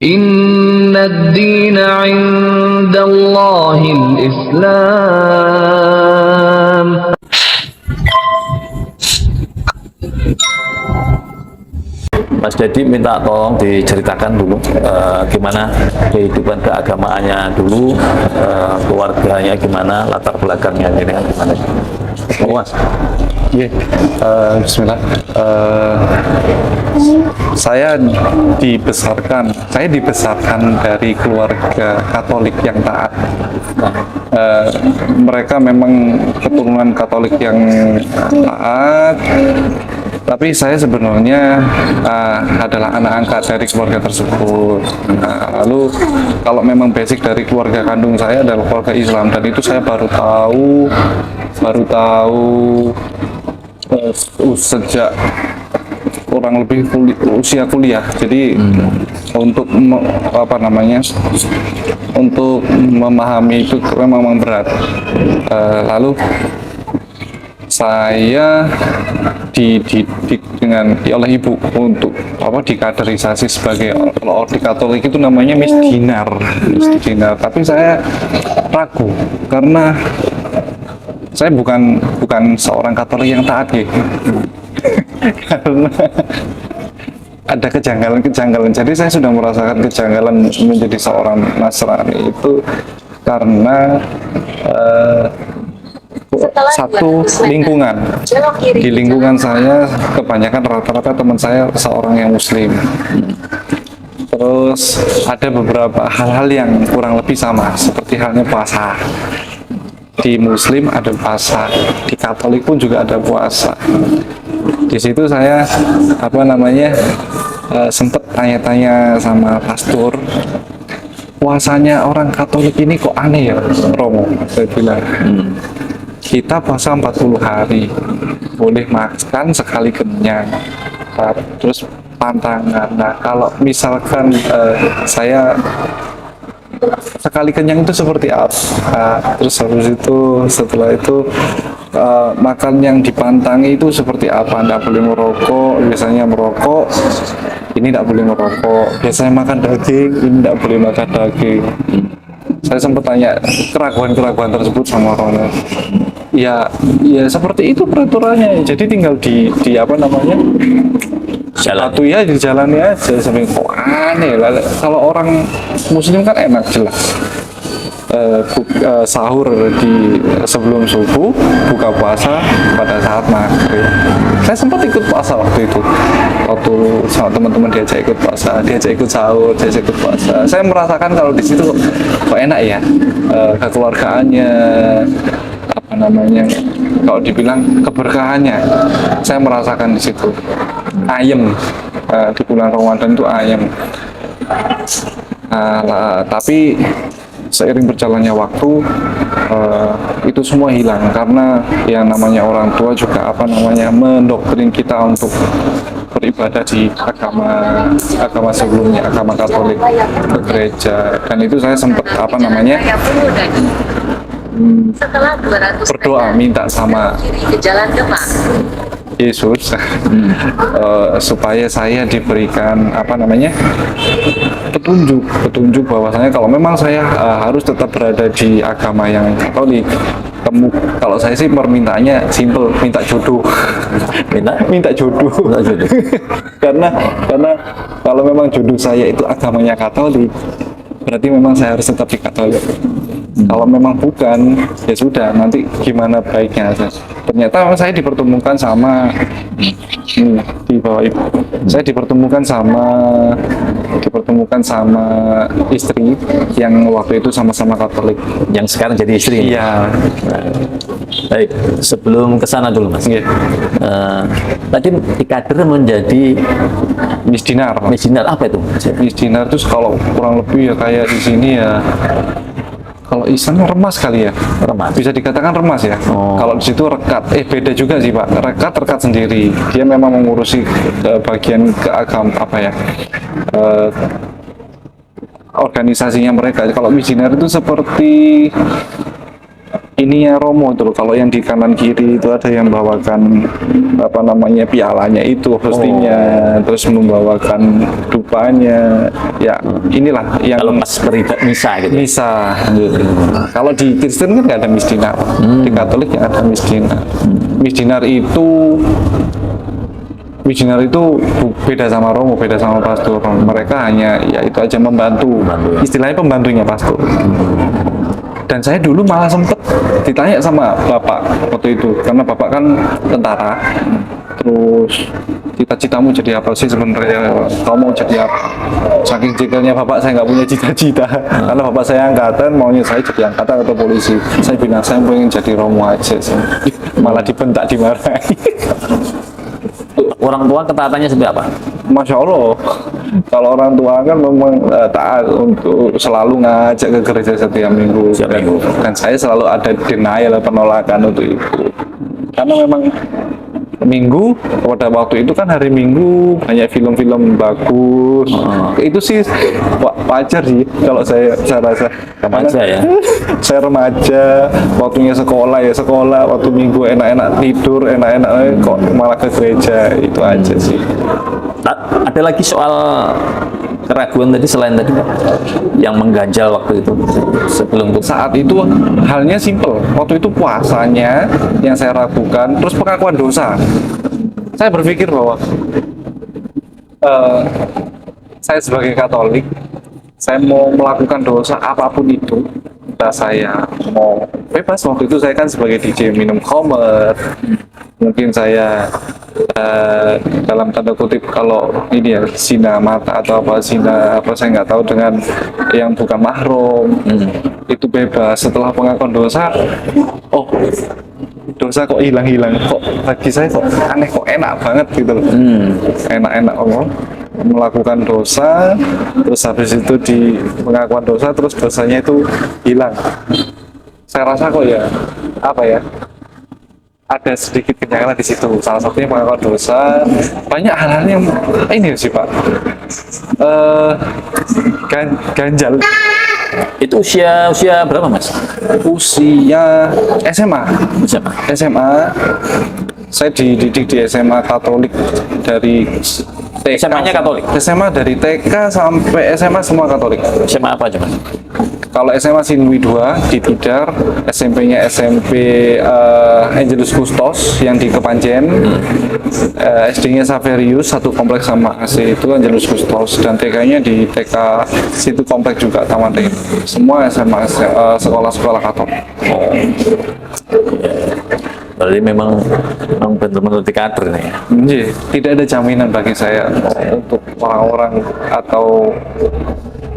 Inna ad-dina 'indallahil Islam. Mas Dedi minta tolong diceritakan dulu gimana kehidupan keagamaannya dulu, keluarganya gimana, latar belakangnya gimana. Mas. Iya, Bismillah. Saya dibesarkan dari keluarga Katolik yang taat. Mereka memang keturunan Katolik yang taat, tapi saya sebenarnya adalah anak angkat dari keluarga tersebut. Lalu kalau memang basic dari keluarga kandung saya adalah keluarga Islam, dan itu saya baru tahu sejak kurang lebih usia kuliah. Jadi untuk untuk memahami itu memang berat. Lalu saya dididik oleh ibu untuk dikaderisasi sebagai, kalau di Katolik itu namanya Miss Dinar. Tapi saya ragu karena saya bukan seorang Katolik yang taat gitu. Karena ada kejanggalan. Jadi saya sudah merasakan kejanggalan menjadi seorang Nasrani itu karena satu, lingkungan. Di lingkungan saya kebanyakan rata-rata teman saya seorang yang Muslim. Terus ada beberapa hal-hal yang kurang lebih sama, seperti halnya puasa. Di Muslim ada puasa, di Katolik pun juga ada puasa. Di situ saya sempat tanya-tanya sama pastor, puasanya orang Katolik ini kok aneh ya, Romo? Saya bilang, kita puasa 40 hari, boleh makan sekali kenyang, terus pantangan. Nah, kalau misalkan saya sekali kenyang itu seperti apa? Terus setelah itu makan yang dipantangi itu seperti apa? Nggak boleh merokok, biasanya merokok, ini nggak boleh merokok. Biasanya makan daging, ini nggak boleh makan daging. Saya sempat tanya keraguan-keraguan tersebut sama orang. Ya seperti itu peraturannya. Jadi tinggal patuhi aja, dijalani aja. Sampai kok aneh lah. Kalau orang Muslim kan enak, jelas. Sahur sebelum subuh, buka puasa pada saat maghrib. Saya sempat ikut puasa waktu itu, sama teman-teman diajak ikut puasa, diajak ikut sahur, diajak ikut puasa. Saya merasakan kalau di situ kok enak ya, kekeluargaannya, kalau dibilang keberkahannya, saya merasakan di situ. Ayem, di bulan Ramadan itu ayem. Tapi seiring berjalannya waktu, itu semua hilang karena yang namanya orang tua juga mendoktrin kita untuk beribadah di agama sebelumnya, agama Katolik, ke gereja. Dan itu saya sempat berdoa minta sama Yesus supaya saya diberikan petunjuk bahwasanya kalau memang saya harus tetap berada di agama yang Katolik. Kalau saya sih permintaannya simple, minta jodoh. minta jodoh. karena kalau memang jodoh saya itu agamanya Katolik, berarti memang saya harus tetap di Katolik. Kalau memang bukan, ya sudah, nanti gimana baiknya aja. Ternyata saya dipertemukan sama di bawah itu. Saya dipertemukan sama istri yang waktu itu sama-sama Katolik. Yang sekarang jadi istri. Iya. Baik, sebelum ke sana dulu, Mas. Iya. Tadi dikader menjadi Miss Dinar. Apa itu? Miss Dinar itu kalau kurang lebih ya kayak di sini ya. Kalau Islam remas kali ya, bisa dikatakan remas ya. Kalau di situ rekat, beda juga sih Pak. Rekat sendiri. Dia memang mengurusi bagian organisasinya mereka. Kalau missioner itu seperti ininya Romo tuh, kalau yang di kanan kiri itu ada yang bawakan apa namanya pialanya itu hostinya, terus membawakan dupanya, ya inilah yang Kalau pas beribadah misa gitu. misa gitu. Kalau di Kristen kan nggak ada misdinar, di Katolik ya ada misdinar. Misdinar itu beda sama Romo, beda sama pastor. Mereka hanya ya itu aja membantu, istilahnya pembantunya pastor. Dan saya dulu malah sempet ditanya sama bapak waktu itu, karena bapak kan tentara. Terus cita-citamu jadi apa sih sebenarnya? Kamu mau jadi apa? Saking jekelnya bapak, saya nggak punya cita-cita. Karena bapak saya angkatan, maunya saya jadi angkatan atau polisi. Saya bilang saya pengen jadi Romo aja sih. Malah dibentak, dimarahi. Orang tua ketaatannya seperti apa? Masya Allah, kalau orang tua kan memang taat untuk selalu ngajak ke gereja setiap minggu. Setiap minggu. Dan saya selalu ada denial, penolakan untuk itu. Karena memang minggu, pada waktu itu kan hari Minggu banyak film-film bagus. Itu sih wajar sih kalau saya rasa. Remaja ya? Saya remaja, waktunya sekolah ya sekolah, waktu Minggu enak-enak tidur, enak-enak kok malah ke gereja, itu aja sih. Ada lagi soal keraguan tadi selain tadi Pak, yang mengganjal waktu itu sebelum itu. Saat itu halnya simpel, waktu itu puasanya yang saya ragukan, terus pengakuan dosa. Saya berpikir bahwa saya sebagai Katolik, saya mau melakukan dosa apapun itu, entah saya mau bebas. Waktu itu saya kan sebagai DJ minum khamr, mungkin saya dalam tanda kutip kalau ini ya zina mata atau apa zina apa saya nggak tahu dengan yang bukan mahram, itu bebas. Setelah pengakuan dosa, oh dosa kok hilang-hilang, kok bagi saya kok aneh, kok enak banget gitu loh. Enak-enak Allah melakukan dosa, terus habis itu di pengakuan dosa, terus dosanya itu hilang. Saya rasa kok ya apa ya, ada sedikit kenyangan di situ. Salah satunya pengakuan dosa. Banyak hal-hal yang ini sih Pak, ganjal. Itu usia berapa Mas? Usia SMA. Siapa? SMA. Saya dididik di SMA Katolik dari TK. SMA-nya Katolik? SMA dari TK sampai SMA semua Katolik. SMA apa aja Mas? Kalau SMA Sinwi 2 di Tidar, SMP-nya SMP Angelus Kustos yang di Kepanjen, SD-nya Saverius satu kompleks sama AC itu Angelus Kustos, dan TK-nya di TK situ kompleks juga Taman Ring. Semua SMA sekolah-sekolah Katolik. Berarti memang benar-benar dikader nih. Iya, tidak ada jaminan bagi saya untuk orang-orang atau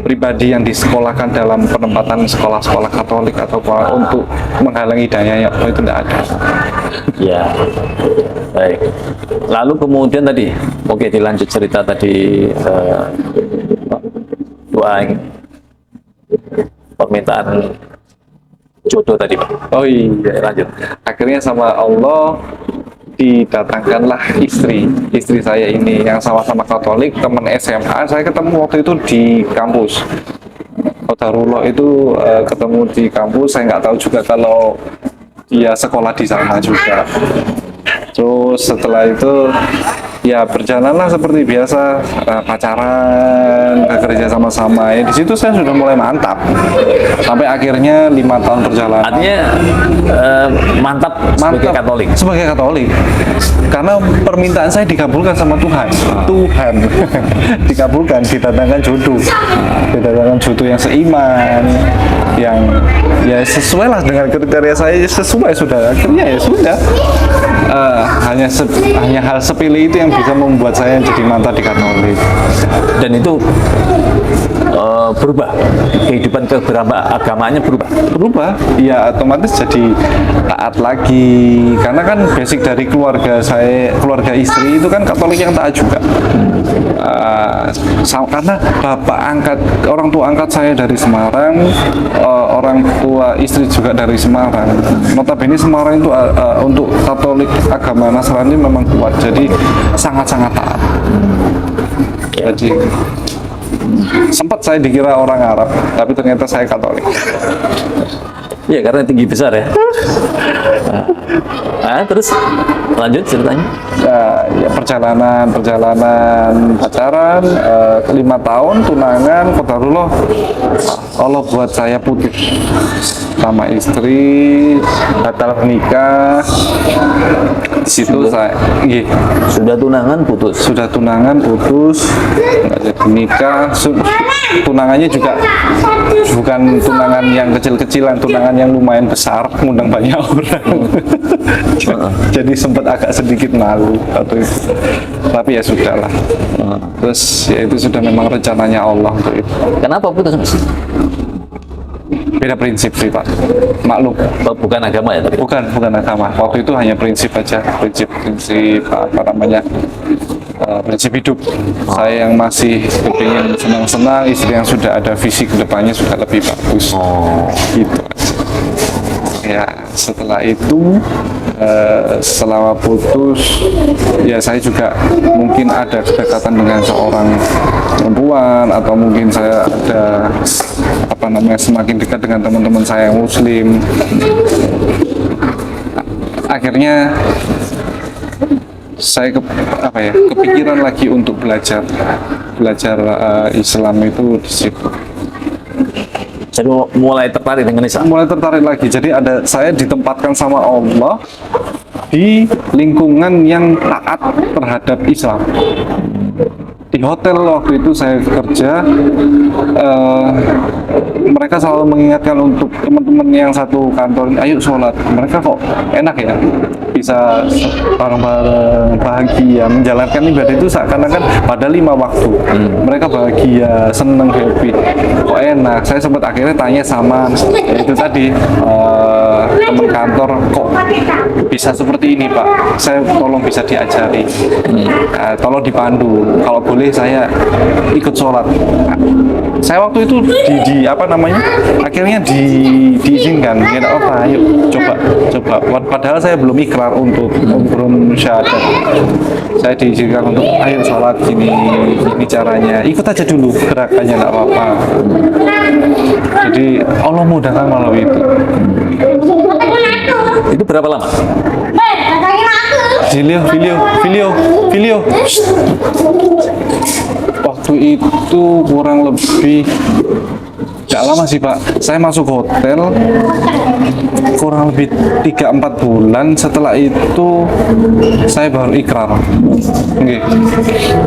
pribadi yang disekolahkan dalam penempatan sekolah-sekolah Katolik atau untuk menghalangi dayanya, itu tidak ada. Ya, baik. Lalu kemudian tadi, oke dilanjut cerita tadi doa permintaan jodoh tadi Pak. Oh iya, Lanjut. akhirnya sama Allah didatangkanlah istri saya ini yang sama-sama Katolik, teman SMA. Saya ketemu waktu itu di kampus Qadarullah itu, ketemu di kampus. Saya nggak tahu juga kalau dia sekolah di sana juga. Terus setelah itu ya berjalanlah seperti biasa, pacaran, bekerja sama-sama. Ya, di situ saya sudah mulai mantap sampai akhirnya 5 tahun perjalanan. Artinya mantap sebagai Katolik. Sebagai Katolik, karena permintaan saya dikabulkan sama Tuhan. Tuhan dikabulkan, didatangkan jodoh yang seiman, yang ya sesuai lah dengan kriteria saya, sesuai sudah. Akhirnya ya sudah. Hanya hal sepele itu yang bisa membuat saya jadi mantap di Katolik. Dan itu berubah, kehidupan keberagamannya Berubah, ya otomatis jadi taat lagi. Karena kan basic dari keluarga saya, keluarga istri itu kan Katolik yang taat juga. Karena orang tua angkat saya dari Semarang, orang tua istri juga dari Semarang. Notabene Semarang itu untuk Katolik agama Nasrani memang kuat, jadi sangat-sangat taat. Jadi sempat saya dikira orang Arab, tapi ternyata saya Katolik. Iya, karena tinggi besar ya. Terus lanjut ceritanya. Ya, perjalanan pacaran 5 tahun tunangan, qadarullah Allah buat saya putus sama istri, batal nikah. Di situ saya Sudah tunangan putus. nggak jadi nikah. Tunangannya juga bukan tunangan yang kecil-kecilan, tunangan yang lumayan besar, ngundang banyak orang. Jadi sempat agak sedikit malu waktu itu, tapi ya sudahlah. Terus ya itu sudah memang rencananya Allah untuk itu. Kenapa putus, Mas? Beda prinsip sih Pak, maklum. Bukan agama ya, tapi Bukan agama. Waktu itu hanya prinsip aja, prinsip apa namanya, prinsip hidup. Saya yang masih kepingin senang-senang, istri yang sudah ada visi ke depannya sudah lebih bagus. Gitu aja. Ya setelah itu selama putus ya saya juga mungkin ada kedekatan dengan seorang perempuan, atau mungkin saya ada apa namanya semakin dekat dengan teman-teman saya yang muslim. Akhirnya saya kepikiran lagi untuk belajar Islam itu di situ. jadi mulai tertarik dengan Islam. Mulai tertarik lagi. Jadi saya ditempatkan sama Allah di lingkungan yang taat terhadap Islam. Di hotel waktu itu saya kerja, mereka selalu mengingatkan untuk teman-teman yang satu kantor, ayo sholat. Mereka kok enak ya, bisa bareng-bareng bahagia menjalankan ibadah itu seakan-akan pada 5 waktu. Mereka bahagia, seneng, happy, kok enak. Saya sempat akhirnya tanya sama itu tadi teman kantor, kok bisa seperti ini Pak, saya tolong bisa diajari, tolong dipandu, kalau boleh saya ikut sholat. Saya waktu itu akhirnya diizinkan, ya apa, ayo coba. Padahal saya belum ikrar belum syahadat. Saya diizinkan untuk ayo sholat ini caranya, ikut aja dulu gerakannya, nggak apa-apa. Jadi Allah mudahkan melalui itu. Itu berapa lama? Video. Waktu itu kurang lebih gak lama sih Pak. Saya masuk hotel kurang lebih 3-4 bulan. Setelah itu saya baru ikrar.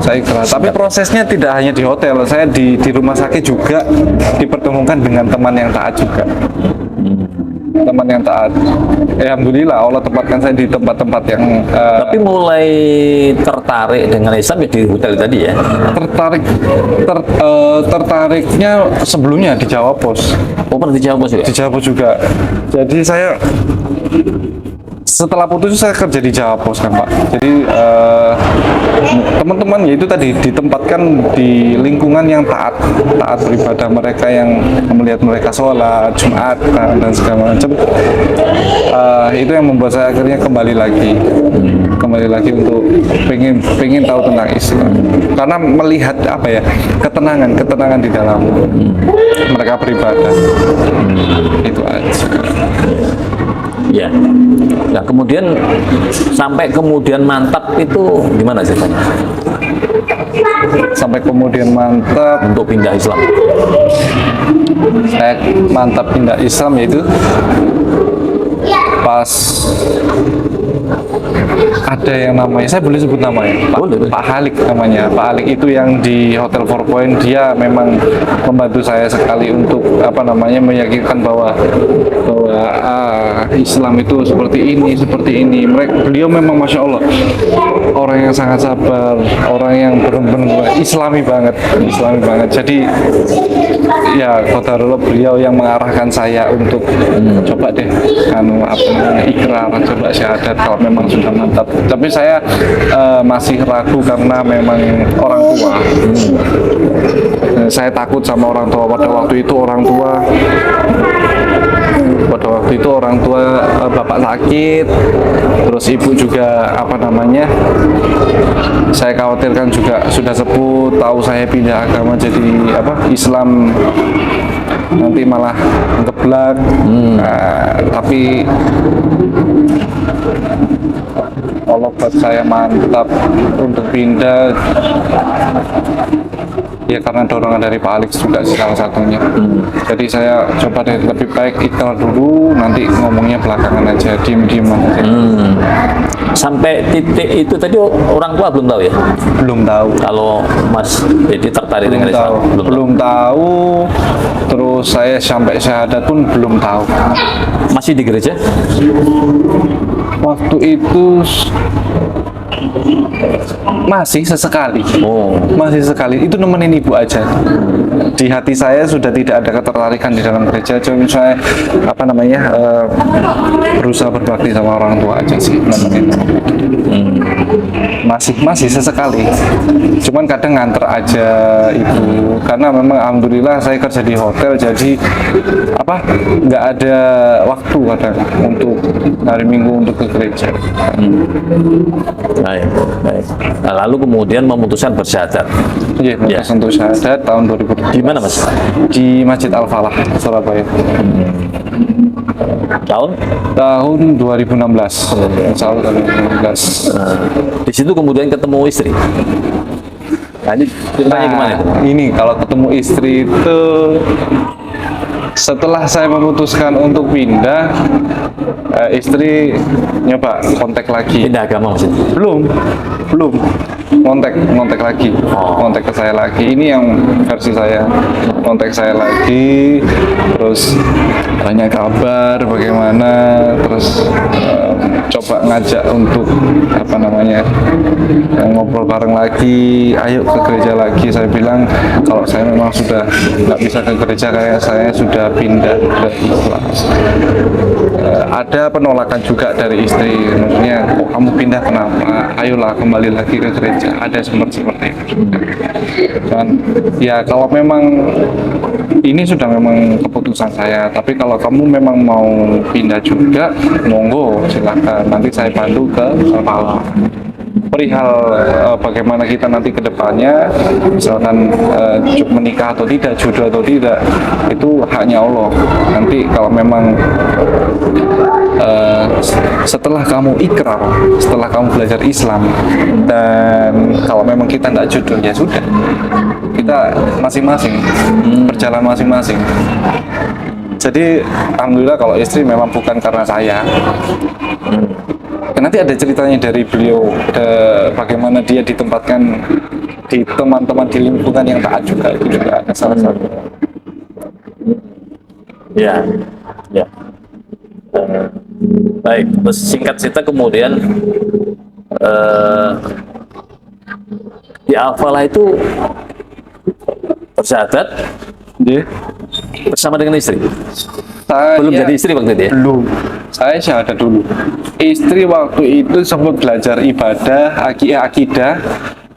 Saya ikrar. Tapi prosesnya tidak hanya di hotel. Saya di rumah sakit juga dipertemukan dengan teman yang taat juga. Teman yang taat. Alhamdulillah Allah tempatkan saya di tempat-tempat yang tapi mulai tertarik dengan Islam ya di hotel tadi ya. Tertariknya sebelumnya di Jawa Pos. Oh, pernah di Jawa Pos juga? Di Jawa Pos juga. Jadi saya setelah putus saya kerja di Jawa Pos kan Pak. Jadi teman-teman yaitu tadi ditempatkan di lingkungan yang taat beribadah, mereka yang melihat mereka sholat Jumatan dan segala macam. Itu yang membuat saya akhirnya kembali lagi untuk pengen tahu tentang Islam, karena melihat ketenangan di dalam mereka beribadah. Itu aja. Ya. Nah, kemudian sampai kemudian mantap itu gimana ceritanya? Sampai kemudian mantap Untuk pindah Islam. saya mantap pindah Islam yaitu pas ada yang namanya, saya boleh sebut namanya, Pak Halik namanya. Pak Halik itu yang di Hotel 4 Point, dia memang membantu saya sekali untuk meyakinkan bahwa Islam itu seperti ini. Beliau memang Masya Allah orang yang sangat sabar, orang yang benar-benar Islami banget. Jadi ya qadarullah beliau yang mengarahkan saya untuk coba deh ikrar, coba syahadat kalau memang sudah mantap. Tapi saya masih ragu karena memang orang tua. Saya takut sama orang tua. Pada waktu itu orang tua bapak sakit, terus ibu juga saya khawatirkan juga sudah sepuh, tahu saya pindah agama jadi Islam nanti malah ngeblak. Nah, tapi Allah buat saya mantap untuk pindah ya karena dorongan dari Pak Alex juga sih salah satunya. Jadi saya coba deh lebih baik ikrar dulu, nanti ngomongnya belakangan aja, diem aja. Sampai titik itu tadi orang tua belum tahu ya? Belum tahu. Kalau Mas Dedi tertarik dengan Belum tahu. Islam? Belum tahu. Terus saya sampai syahadat pun belum tahu. Masih di gereja? Waktu itu masih sesekali. Oh. Masih sekali. Itu nemenin ibu aja. Di hati saya sudah tidak ada ketertarikan di dalam gereja. Cuma saya berusaha berbakti sama orang tua aja sih, nemenin. Masih sesekali. Cuman kadang nganter aja itu. Karena memang alhamdulillah saya kerja di hotel, jadi nggak ada waktu kadang untuk hari Minggu untuk ke gereja. Baik. Nah, lalu kemudian memutuskan bersyahadat. Iya, memutuskan untuk syahadat tahun 2017. Di mana, Mas? Di Masjid Al-Falah, Surabaya. Tahun 2016. Insya Allah tahun 2016. Di situ kemudian ketemu istri. Nah, ini ceritanya gimana itu? Ini kalau ketemu istri itu setelah saya memutuskan untuk pindah, istri nyoba kontak lagi. Pindah agama maksudnya? Belum kontak lagi, kontak ke saya lagi. Ini yang versi saya, kontak saya lagi, terus tanya kabar bagaimana, terus coba ngajak untuk ngobrol bareng lagi, ayo ke gereja lagi. Saya bilang kalau saya memang sudah nggak bisa ke gereja, kayak saya sudah pindah ke Islam. Ada penolakan juga dari istri, maksudnya kok kamu pindah kenapa? Ayolah kembali lagi ke gereja. Ada seperti itu. Dan ya kalau memang ini sudah memang keputusan saya, tapi kalau kamu memang mau pindah juga, monggo silakan. Nanti saya bantu ke kepala. Perihal bagaimana kita nanti ke depannya, misalkan menikah atau tidak, jodoh atau tidak, itu haknya Allah. Nanti kalau memang setelah kamu ikrar, setelah kamu belajar Islam, dan kalau memang kita tidak jodoh, ya sudah, kita masing-masing berjalan masing-masing. Jadi alhamdulillah kalau istri memang bukan karena saya. Nanti ada ceritanya dari beliau, bagaimana dia ditempatkan di teman-teman di lingkungan yang taat juga, itu juga ada salah satu. Ya. Baik, terus singkat cerita kemudian di Al-Falah itu bersyahadat bersama dengan istri. Belum jadi istri waktu itu ya? Belum. Saya syahadat dulu. Istri waktu itu sempat belajar ibadah, akidah,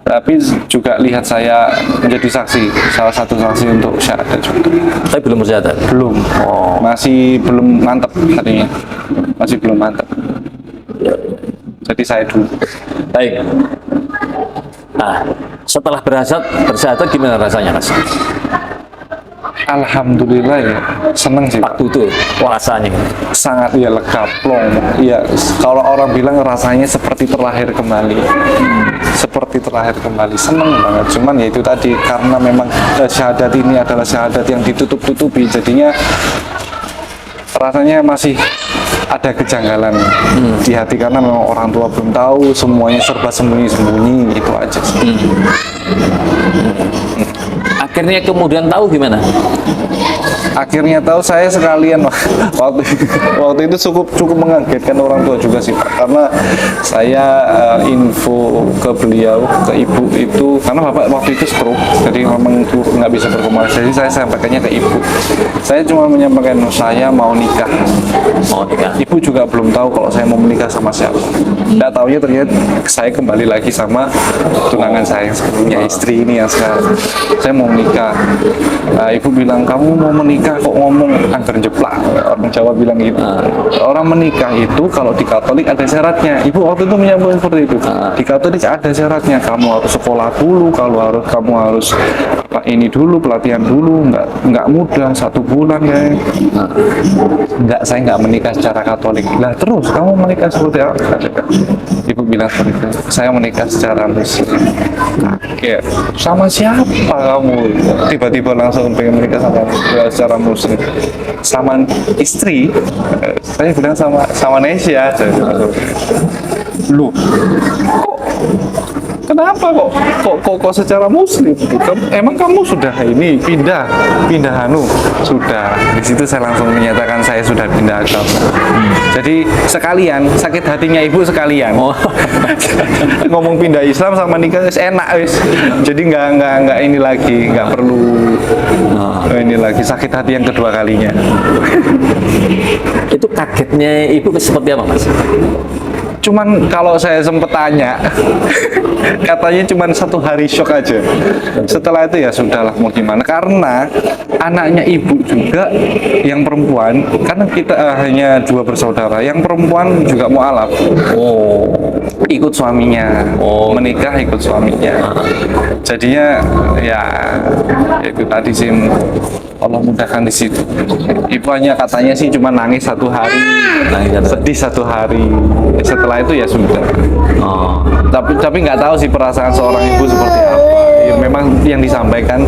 tapi juga lihat saya menjadi saksi, salah satu saksi untuk syahadat juga. Tapi belum bersyahadat? Belum. Masih belum mantap hatinya. Masih belum mantap. Jadi saya dulu. Baik. Nah, setelah bersyahadat gimana rasanya, Mas? Alhamdulillah ya, seneng sih Pak. Waktu itu rasanya Sangat ya lega, plong. Ya, kalau orang bilang rasanya seperti terlahir kembali. Seperti terlahir kembali, seneng banget. Cuman ya itu tadi, karena memang syahadat ini adalah syahadat yang ditutup-tutupi, jadinya rasanya masih ada kejanggalan di hati, karena memang orang tua belum tahu, semuanya serba sembunyi-sembunyi, itu aja sih. Akhirnya kemudian tahu gimana? Akhirnya tahu saya sekalian waktu itu cukup mengagetkan orang tua juga sih Pak, karena saya info ke beliau, ke ibu itu, karena bapak waktu itu stroke, jadi memang nggak bisa berkomunikasi, jadi saya sampaikannya ke ibu. Saya cuma menyampaikan saya mau nikah. Ibu juga belum tahu kalau saya mau menikah sama siapa. Nggak taunya ternyata saya kembali lagi sama tunangan saya yang sebelumnya, istri ini yang sekarang. Saya mau menikah. Nah, ibu bilang, kamu mau menikah kok ngomong angker jeplak, orang Jawa bilang gitu. Orang menikah itu kalau di Katolik ada syaratnya. Ibu waktu itu menyampaikan seperti itu. Di Katolik ada syaratnya, kamu harus sekolah dulu, kamu harus ini dulu, pelatihan dulu, nggak mudah, 1 bulan ya. Nggak, saya nggak menikah secara Katolik. Lah terus kamu menikah seperti apa? Ibu bilang seperti itu. Saya menikah secara Muslim. Kayak sama siapa kamu? Tiba-tiba langsung pengen menikah secara Muslim. Sama istri, saya bilang sama Nesya. Loh, kenapa kok secara Muslim? Emang kamu sudah ini pindah sudah. Di situ saya langsung menyatakan saya sudah pindah agama. Jadi sekalian sakit hatinya ibu sekalian. Ngomong pindah Islam sama nikah enak wis. Jadi nggak ini lagi, nggak perlu ini lagi sakit hati yang kedua kalinya. Itu kagetnya ibu seperti apa, Mas? Cuman kalau saya sempet tanya, katanya cuman 1 hari shock aja. Setelah itu ya sudahlah, mau gimana? Karena anaknya ibu juga yang perempuan, karena kita hanya 2 bersaudara. Yang perempuan juga mualaf. Ikut suaminya, menikah ikut suaminya. Jadinya ya itu tadi sih, Allah mudahkan di situ. Ibu hanya katanya sih cuma nangis 1 hari, sedih 1 hari. Setelah itu ya sudah. Tapi nggak tahu sih perasaan seorang ibu seperti apa. Ya, memang yang disampaikan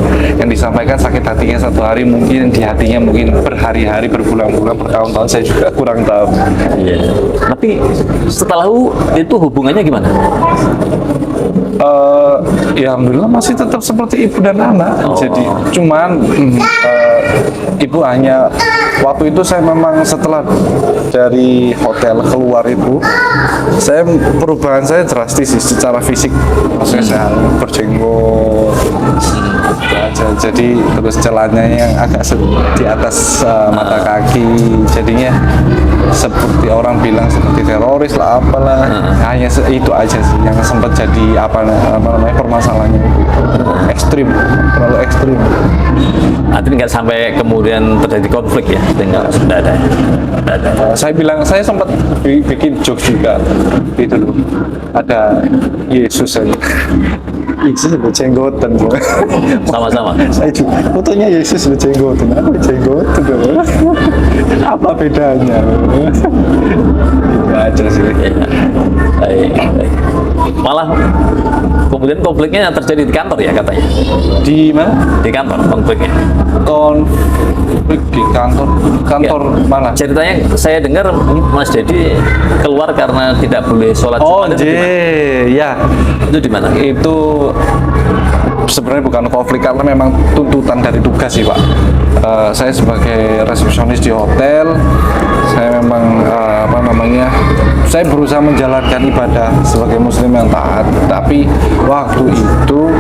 sakit hatinya 1 hari, mungkin di hatinya mungkin berhari-hari, berbulan-bulan, bertahun-tahun, saya juga kurang tahu. Iya. Tapi setelah itu hubungannya gimana? Ya alhamdulillah masih tetap seperti ibu dan anak. Jadi cuman ibu hanya waktu itu saya memang setelah dari hotel keluar itu, perubahan saya drastis sih secara fisik. Maksudnya saya berjenggot aja, jadi terus celananya yang agak di atas mata kaki, jadinya seperti orang bilang seperti teroris lah apalah. Hanya itu aja sih yang sempat jadi apa namanya permasalahannya itu ekstrim, terlalu ekstrim. Artinya nggak sampai kemudian terjadi konflik ya? Sudah ada. Saya bilang, saya sempat bikin jokes juga itu loh, ada Yesus aja. Yesus berjenggotan. Sama-sama. Saya juga fotonya Yesus berjenggotan. Apa jenggotan? Apa bedanya? Itu aja sih. Ya. Baik. Malah kemudian konfliknya terjadi di kantor ya katanya? Di mana? Di kantor konfliknya. Konflik di kantor Ya. mana? Ceritanya saya dengar Mas Dedi keluar karena tidak boleh sholat Jumat. Itu di mana? Ya. Itu di mana? Itu sebenarnya bukan konflik karena memang tuntutan dari tugas sih Pak. Saya sebagai resepsionis di hotel, saya memang saya berusaha menjalankan ibadah sebagai muslim yang taat, tapi waktu itu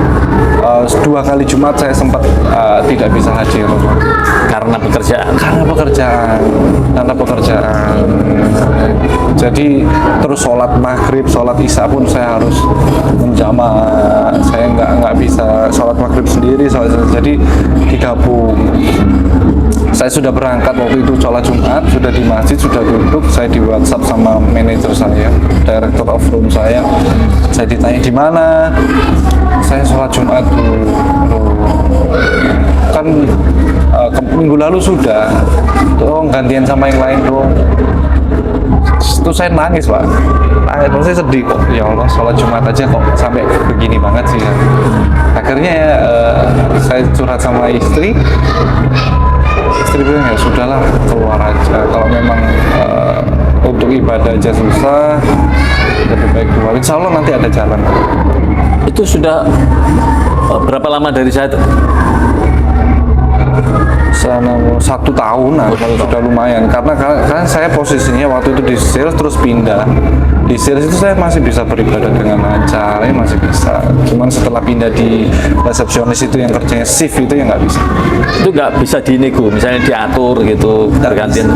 2 kali Jumat saya sempat tidak bisa hadir Karena pekerjaan. Karena pekerjaan. Jadi terus sholat maghrib, sholat isya pun saya harus menjamaah. Saya nggak bisa sholat maghrib sendiri, jadi digabung. Saya sudah berangkat waktu itu sholat Jumat, sudah di masjid, sudah duduk, saya di WhatsApp sama manajer saya, director of room saya ditanya di mana, saya sholat Jumat dulu. Kan minggu lalu sudah, dong gantian sama yang lain dong. Itu saya nangis Pak, saya sedih kok, ya Allah sholat Jumat aja kok sampai begini banget sih ya. Akhirnya saya curhat sama istri bilang ya sudahlah keluar aja, kalau memang untuk ibadah aja susah, lebih baik keluar. Insya Allah nanti ada jalan. Itu sudah berapa lama dari saya itu? Sana 1 tahunan, sudah lumayan. Karena saya posisinya waktu itu di sales terus pindah. Di sales itu saya masih bisa beribadah dengan lancar, masih bisa. Cuman setelah pindah di resepsionis itu yang kerjanya shift itu yang nggak bisa. Itu nggak bisa dinego, misalnya diatur gitu, bergantian.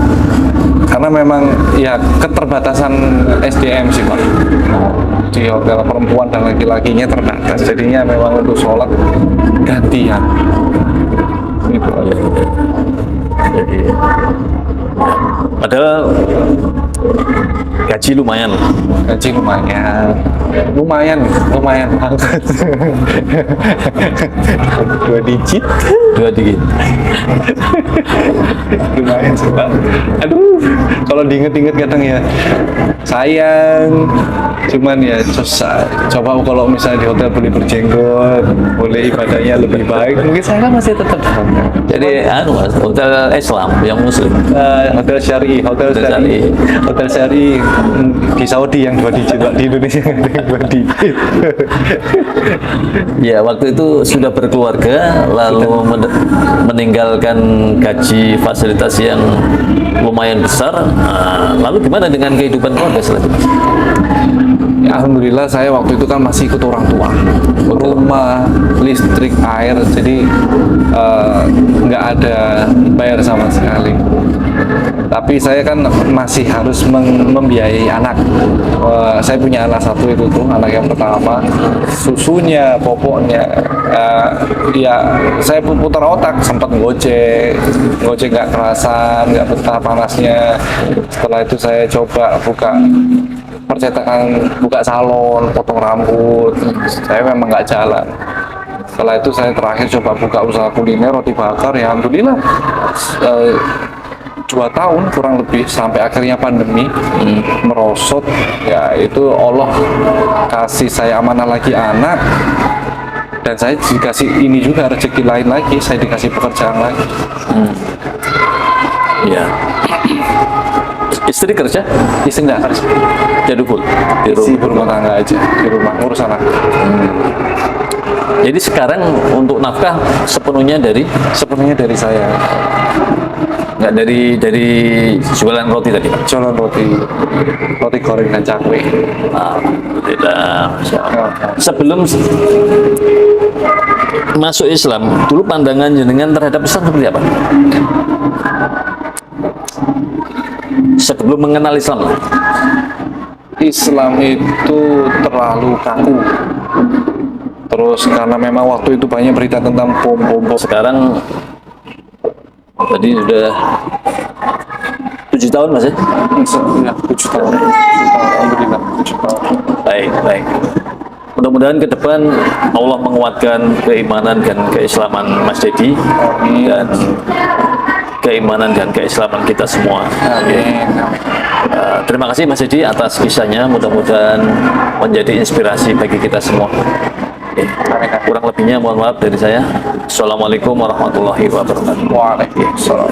Karena memang ya keterbatasan SDM sih Pak. Di hotel perempuan dan laki-lakinya terbatas. Jadinya memang untuk sholat gantian. Itu aja. Jadi, padahal gaji lumayan. Gaji lumayan. lumayan banget. 2 digit. 2 digit. Lumayan sih Pak. Aduh, kalau diinget-inget kadang ya sayang. Cuman ya susah. Coba kalau misalnya di hotel boleh berjenggot, boleh ibadahnya lebih baik, mungkin saya kan masih tetap. Jadi anu Mas, hotel Islam yang muslim. Hotel syari di Saudi yang 2 digit, Pak. Di Indonesia yang 2 digit. Ya, waktu itu sudah berkeluarga, lalu meninggalkan gaji fasilitas yang lumayan besar. Nah, lalu gimana dengan kehidupan keluarga selanjutnya? Ya, alhamdulillah saya waktu itu kan masih ikut orang tua, rumah, listrik, air, jadi nggak ada bayar sama sekali. Tapi saya kan masih harus membiayai anak. Saya punya anak satu itu tuh, anak yang pertama, susunya, popoknya. Ya saya putar otak, sempat gojek nggak kerasan, nggak betah panasnya. Setelah itu saya coba buka percetakan, buka salon, potong rambut. Saya memang nggak jalan. Setelah itu saya terakhir coba buka usaha kuliner, roti bakar. Ya alhamdulillah 2 tahun kurang lebih, sampai akhirnya pandemi merosot. Ya itu Allah kasih saya amanah lagi anak, dan saya dikasih ini juga rezeki lain lagi, saya dikasih pekerjaan lagi. Ya. Istri kerja? Istri nggak kerja, Jadi full di si rumah. berumah tangga aja di rumah ngurus anak. Jadi sekarang untuk nafkah sepenuhnya dari saya. nggak dari jualan roti tadi, Pak? Jualan roti goreng dan cakwe. Alhamdulillah. Masya Allah. Sebelum masuk Islam, dulu pandangan jenengan terhadap Islam seperti apa? Sebelum mengenal Islam lah. Islam itu terlalu kaku. Terus karena memang waktu itu banyak berita tentang bom. Sekarang tadi sudah 7 tahun Mas ya? Ya, 7 tahun. Alhamdulillah, 7 tahun. Baik. Mudah-mudahan ke depan Allah menguatkan keimanan dan keislaman Mas Dedi dan keimanan dan keislaman kita semua. Amin. Terima kasih Mas Dedi atas kisahnya. Mudah-mudahan menjadi inspirasi bagi kita semua. Kurang lebihnya mohon maaf dari saya. Assalamualaikum warahmatullahi wabarakatuh. Waalaikumsalam.